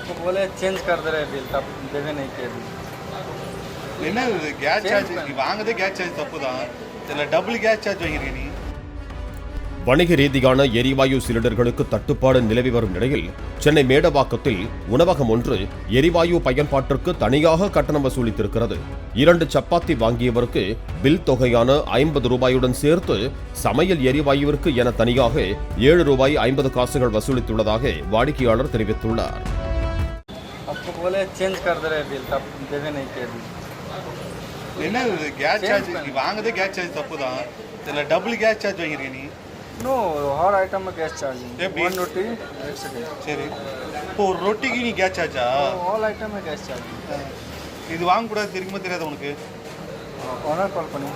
आपको बोले चेंज कर दे रहे बिल तब देवे नहीं किए बिल என்ன இது கேஸ் சார்ஜ் நீ வாங்குறதே கேஸ் சார்ஜ் தப்பு தான் இதில் டபுள் கேஸ் சார்ஜ் வாங்கிறீங்க நீ. வணிக ரீதியான எரிவாயு சிலிண்டர்களுக்கு தட்டுப்பாடு நிலவி வரும் நிலையில் சென்னை மேடவாக்கத்தில் உணவகம் ஒன்று எரிவாயு பயன்பாட்டிற்கு தனியாக கட்டணம் வசூலித்திருக்கிறது. 2 சப்பாத்தி வாங்கியவருக்கு பில் தொகையான 50 ரூபாயுடன் சேர்த்து சமையல் எரிவாயுவிற்கு என தனியாக 7 ரூபாய் 50 காசுகள் வசூலித்துள்ளதாக வாடிக்கையாளர் தெரிவித்துள்ளார். आपको बोले चेंज कर दे रहे बिल तब देवे नहीं किए बिल என்ன இது கேஸ் சார்ஜ் நீ வாங்குறதே கேஸ் சார்ஜ் தப்பு தான் இதில் டபுள் கேஸ் சார்ஜ் வாங்கிறீங்க நீ. नो हर आइटम में गैस चार्जिंग எப்படி? 1 रोटी 1 सेकंड சரி இப்போ ஒரு ரொட்டிக்கு நீ கேஸ் சார்ஜா? ऑल आइटम में गैस चार्जिंग இது வாங்கக்கூடாது தெரியுமா தெரியாத உனக்கு? ऑनर कॉल பண்ணி